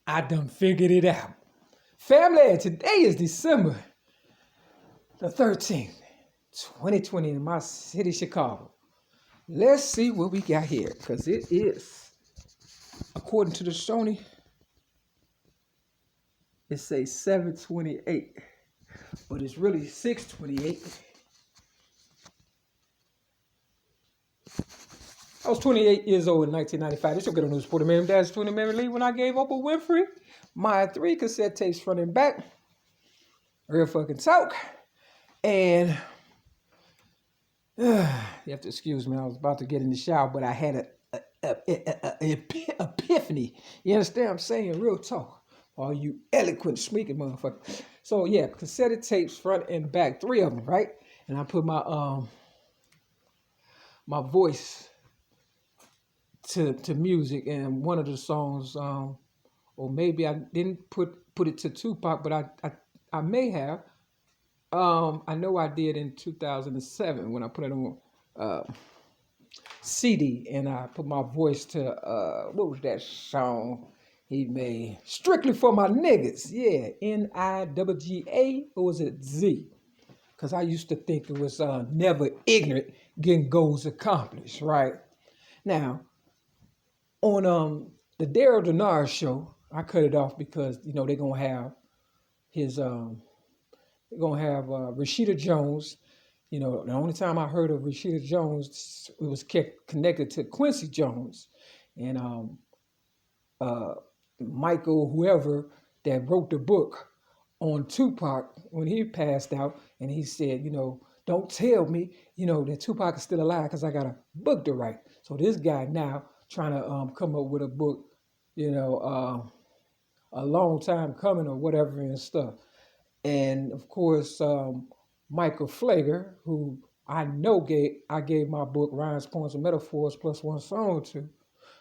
I done figured it out. Family, today is December the 13th, 2020 in my city, Chicago. Let's see what we got here, because it is, according to the Sony, it says 7:28, but it's really 6:28. I was 28 years old in 1995. This will get on the Sporty Man Dad's 20 MARYLEE when I gave up with WINFREY. My 3 cassette tapes front and back. Real fucking talk. And you have to excuse me. I was about to get in the shower, but I had an epiphany. You understand what I'm saying? Real talk. All you eloquent speaking motherfuckers. So yeah, cassette tapes front and back. 3 of them, right? And I put my my voice to music, and one of the songs, or maybe I didn't put it to Tupac, but I may have. I know I did in 2007 when I put it on CD, and I put my voice to what was that song he made? Strictly for My Niggas. Yeah, NIWGA, or was it Z? Because I used to think it was never ignorant, getting goals accomplished, right? Now, on the Daryl Denard show, I cut it off because, you know, they're going to have his, they're going to have Rashida Jones. You know, the only time I heard of Rashida Jones, it was connected to Quincy Jones. And Michael, whoever that wrote the book on Tupac when he passed out, and he said, you know, don't tell me, you know, that Tupac is still alive because I got a book to write. So this guy now trying to come up with a book, you know, a long time coming or whatever and stuff. And of course, Michael Flager, who I know I gave my book Rhymes, Poems, and Metaphors plus one song to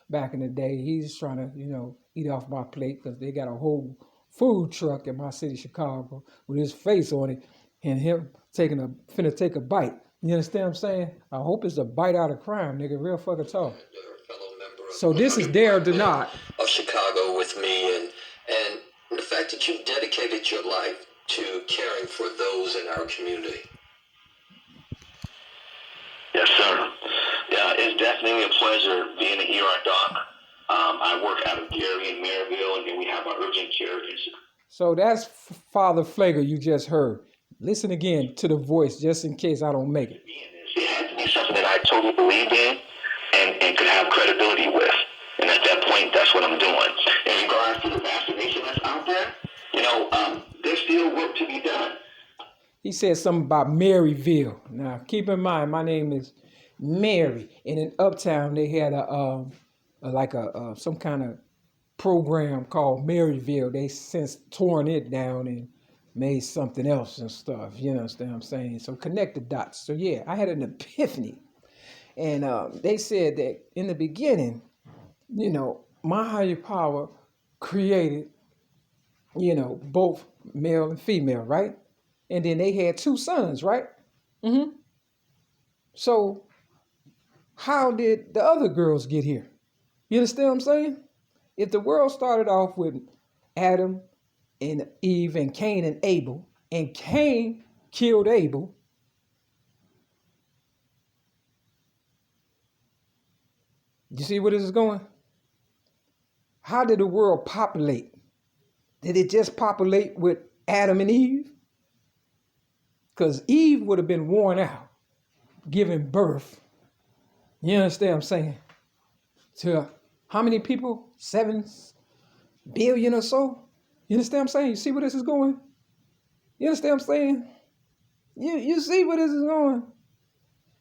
back in the day. He's trying to, you know, eat off my plate because they got a whole food truck in my city, Chicago, with his face on it, and him finna take a bite. You understand what I'm saying? I hope it's a bite out of crime, nigga. Real fucking talk. So this is Daryl Denard of Chicago with me, and the fact that you've dedicated your life to caring for those in our community. Yes, sir. Yeah, it's definitely a pleasure being an ER doc. I work out of Gary and Maryville, and then we have our urgent care. So that's Father Flager you just heard. Listen again to the voice just in case I don't make it. It had to be something that I totally believed in and could have credibility with. And at that point, that's what I'm doing. In regards to the vaccination that's out there, you know, there's still work to be done. He said something about Maryville. Now, keep in mind, my name is Mary. And in Uptown, they had some kind of program called Maryville. They since torn it down and made something else and stuff. You understand what I'm saying? So connect the dots. So yeah, I had an epiphany. And they said that in the beginning, you know, my higher power created, you know, both male and female, right? And then they had 2 sons, right? So how did the other girls get here? You understand what I'm saying? If the world started off with Adam and Eve and Cain and Abel, and Cain killed Abel, you see where this is going? How did the world populate? Did it just populate with Adam and Eve? Because Eve would have been worn out, giving birth, you understand what I'm saying, to how many people? 7 billion or so? You understand what I'm saying? You see where this is going? You understand what I'm saying? You see where this is going?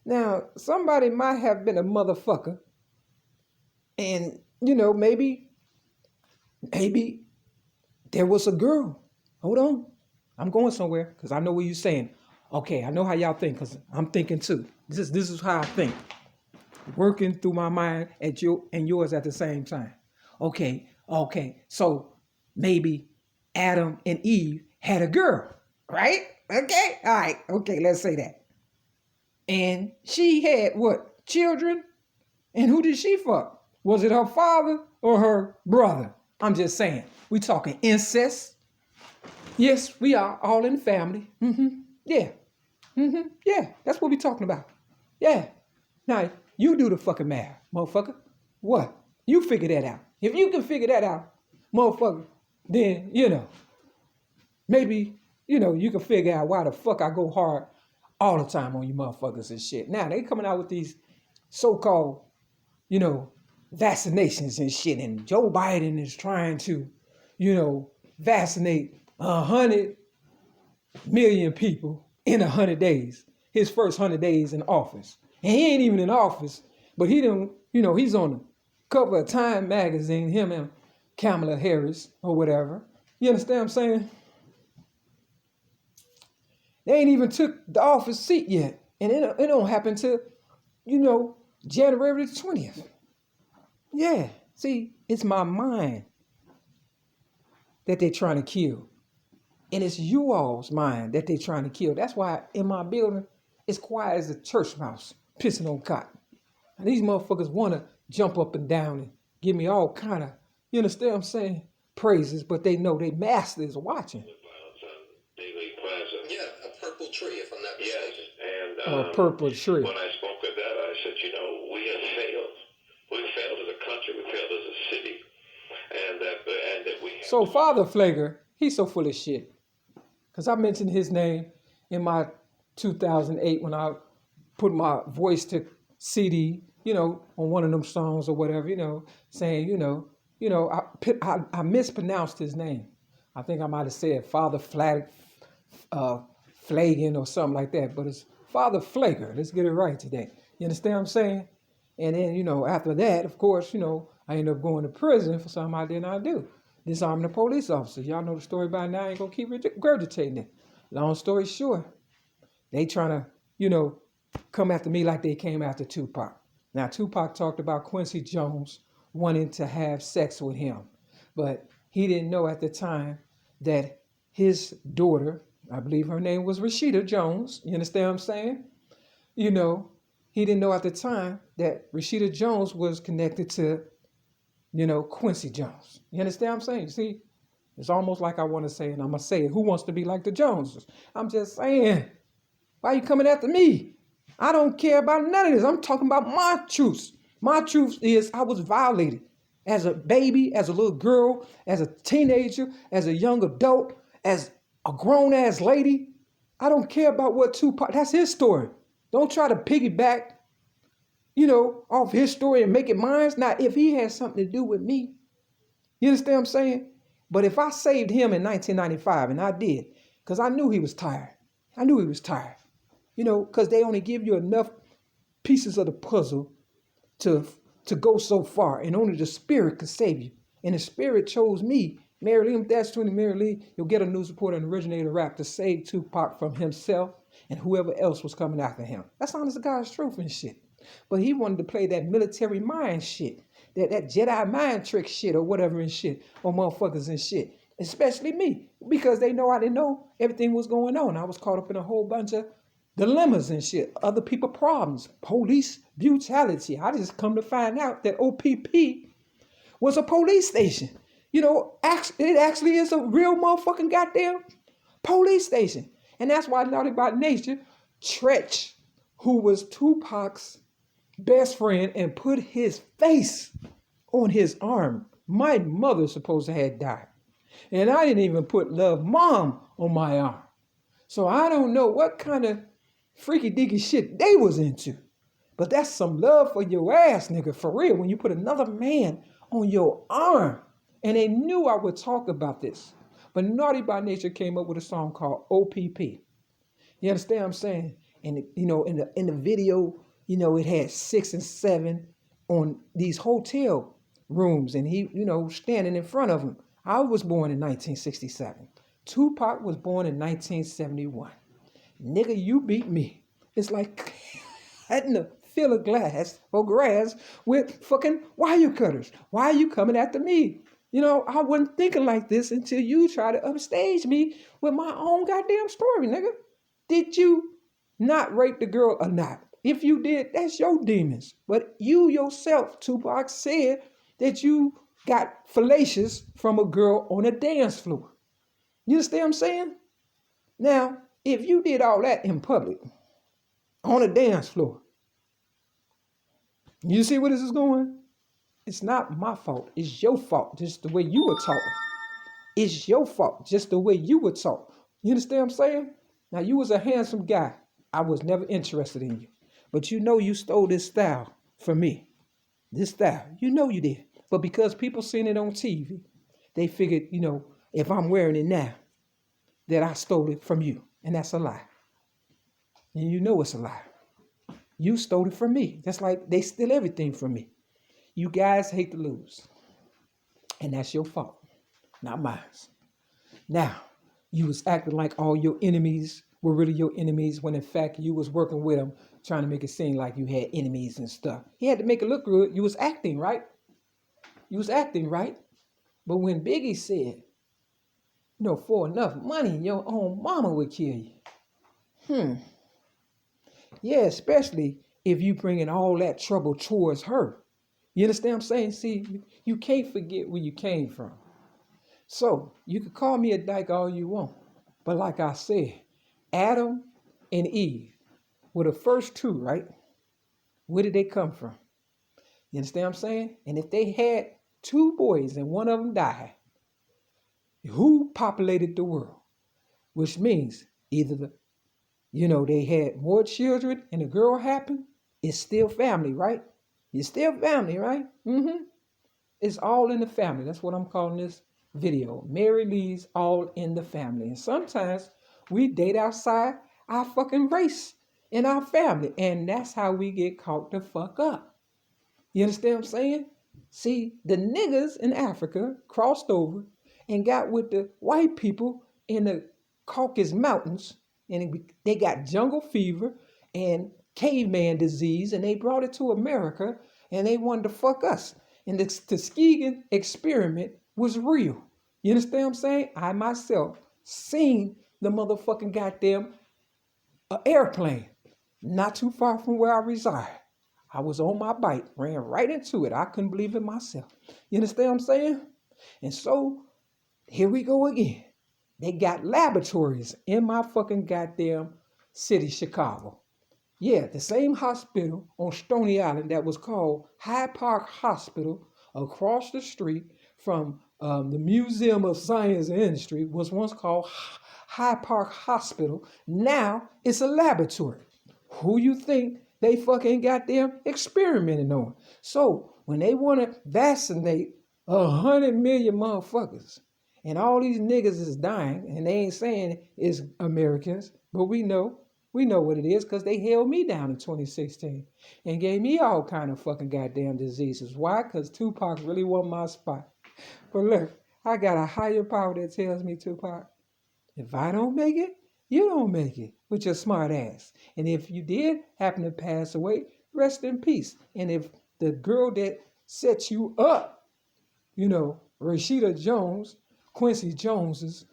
Now, somebody might have been a motherfucker, and, you know, maybe there was a girl. Hold on. I'm going somewhere because I know what you're saying. Okay, I know how y'all think because I'm thinking too. This is how I think. Working through my mind and yours at the same time. Okay. So maybe Adam and Eve had a girl, right? Okay. All right. Okay, let's say that. And she had what? Children? And who did she fuck? Was it her father or her brother? I'm just saying. We talking incest. Yes, we are all in the family. Yeah. Yeah, that's what we talking about. Yeah. Now, you do the fucking math, motherfucker. What? You figure that out. If you can figure that out, motherfucker, then, maybe, you can figure out why the fuck I go hard all the time on you motherfuckers and shit. Now, they coming out with these so-called, vaccinations and shit. And Joe Biden is trying to, vaccinate 100 million people in 100 days. His first 100 days in office. And he ain't even in office, but he don't, he's on the cover of Time magazine, him and Kamala Harris or whatever. You understand what I'm saying? They ain't even took the office seat yet. And it don't happen till, January the 20th. Yeah. See, it's my mind that they're trying to kill. And it's you all's mind that they're trying to kill. That's why in my building, it's quiet as a church mouse pissing on cotton. And these motherfuckers want to jump up and down and give me all kind of, you understand what I'm saying, praises, but they know their master is watching. Yeah, a purple tree, if I'm not mistaken. Yes, and a purple tree. When I spoke of that, I said, we have failed. We failed as a country. We failed as a city. And that we have... So Father Flager, he's so full of shit. Because I mentioned his name in my 2008 when I put my voice to CD, on one of them songs or whatever, saying, I mispronounced his name. I think I might have said Father Flagan or something like that, but it's Father Flager. Let's get it right today. You understand what I'm saying? And then, after that, of course, I ended up going to prison for something I did not do. Disarming a police officer. Y'all know the story by now. I ain't gonna keep regurgitating it. Long story short, they trying to, come after me like they came after Tupac. Now, Tupac talked about Quincy Jones wanting to have sex with him, but he didn't know at the time that his daughter, I believe her name was Rashida Jones. You understand what I'm saying? He didn't know at the time that Rashida Jones was connected to, Quincy Jones. You understand what I'm saying? See, it's almost like I want to say, and I'm going to say it, who wants to be like the Joneses? I'm just saying, why are you coming after me? I don't care about none of this. I'm talking about my truths. My truth is I was violated as a baby, as a little girl, as a teenager, as a young adult, as a grown-ass lady. I don't care about what Tupac, that's his story. Don't try to piggyback, off his story and make it mine. Now, if he has something to do with me, you understand what I'm saying? But if I saved him in 1995, and I did, because I knew he was tired. Because they only give you enough pieces of the puzzle to go so far, and only the spirit could save you. And the spirit chose me, MARYLEE, that's 20 MARYLEE. You'll get a news reporter and originator rap to save Tupac from himself and whoever else was coming after him. That's honest to God's truth and shit. But he wanted to play that military mind shit, that Jedi mind trick shit or whatever and shit, or motherfuckers and shit, especially me, because they know I didn't know everything was going on. I was caught up in a whole bunch of dilemmas and shit, other people problems, police brutality. I just come to find out that OPP was a police station. It actually is a real motherfucking goddamn police station. And that's why Naughty by Nature, Tretch, who was Tupac's best friend and put his face on his arm. My mother supposed to have died. And I didn't even put Love Mom on my arm. So I don't know what kind of freaky deaky shit they was into. But that's some love for your ass, nigga, for real, when you put another man on your arm. And they knew I would talk about this. But Naughty by Nature came up with a song called OPP. You understand what I'm saying? And in the video, it had 6 and 7 on these hotel rooms, and he, standing in front of them. I was born in 1967. Tupac was born in 1971. Nigga, you beat me. It's like cutting a field of glass or grass with fucking wire cutters. Why are you coming after me? I wasn't thinking like this until you try to upstage me with my own goddamn story, nigga. Did you not rape the girl or not? If you did, that's your demons. But you yourself, Tupac, said that you got fallacious from a girl on a dance floor. You understand what I'm saying? Now, if you did all that in public, on a dance floor, you see where this is going? It's not my fault. It's your fault, just the way you were taught. It's your fault, just the way you were taught. You understand what I'm saying? Now, you was a handsome guy. I was never interested in you. But you know you stole this style from me. This style. You know you did. But because people seen it on TV, they figured, you know, if I'm wearing it now, that I stole it from you. And that's a lie. And you know it's a lie. You stole it from me. That's like they steal everything from me. You guys hate to lose. And that's your fault, not mine. Now, you was acting like all your enemies were really your enemies when in fact you was working with them, trying to make it seem like you had enemies and stuff. He had to make it look good. You was acting, right? You was acting, right? But when Biggie said, you know, for enough money, your own mama would kill you. Yeah, especially if you bringing all that trouble towards her. You understand what I'm saying? See, you can't forget where you came from. So, you can call me a dyke all you want. But like I said, Adam and Eve were the first two, right? Where did they come from? You understand what I'm saying? And if they had two boys and one of them died, who populated the world? Which means either they had more children and the girl happened, it's still family, right? It's still family, right? It's all in the family. That's what I'm calling this video. MARYLEE's all in the family. And sometimes we date outside our fucking race and our family. And that's how we get caught the fuck up. You understand what I'm saying? See, the niggas in Africa crossed over and got with the white people in the Caucasus Mountains. And they got jungle fever and caveman disease. And they brought it to America. And they wanted to fuck us. And the Tuskegee experiment was real. You understand what I'm saying? I myself seen the motherfucking goddamn airplane not too far from where I reside. I was on my bike, ran right into it. I couldn't believe it myself. You understand what I'm saying? And so, here we go again. They got laboratories in my fucking goddamn city, Chicago. Yeah, the same hospital on Stony Island that was called Hyde Park Hospital across the street from the Museum of Science and Industry was once called Hyde Park Hospital. Now it's a laboratory. Who you think they fucking goddamn experimenting on? So when they want to vaccinate 100 million motherfuckers and all these niggas is dying and they ain't saying it's Americans, but we know what it is because they held me down in 2016 and gave me all kind of fucking goddamn diseases. Why? Because Tupac really wasn't my spot. But look, I got a higher power that tells me, Tupac, if I don't make it, you don't make it with your smart ass. And if you did happen to pass away, rest in peace. And if the girl that set you up, Rashida Jones, Quincy Jones's,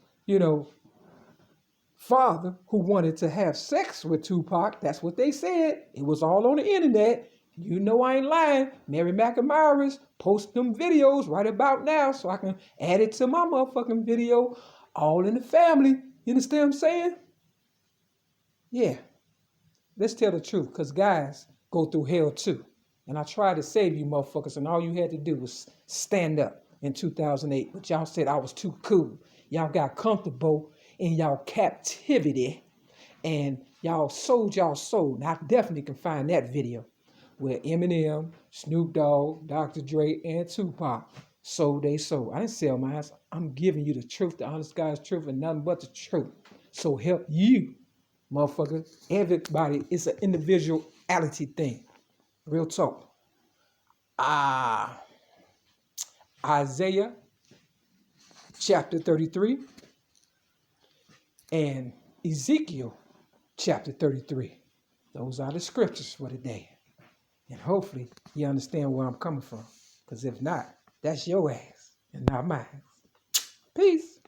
father who wanted to have sex with Tupac, that's what they said. It was all on the internet. You know I ain't lying. Mary McAmara's post them videos right about now so I can add it to my motherfucking video. All in the family. You understand what I'm saying? Yeah. Let's tell the truth, because guys go through hell too. And I tried to save you motherfuckers, and all you had to do was stand up in 2008. But y'all said I was too cool. Y'all got comfortable in y'all captivity, and y'all sold y'all soul. Now, I definitely can find that video where Eminem, Snoop Dogg, Dr. Dre, and Tupac sold they soul. I didn't sell mine. I'm giving you the truth, the honest God's truth, and nothing but the truth. So help you, motherfucker. Everybody, it's an individuality thing. Real talk. Isaiah chapter 33 and Ezekiel chapter 33. Those are the scriptures for today. And hopefully you understand where I'm coming from. Because if not, that's your ass and not mine. Peace.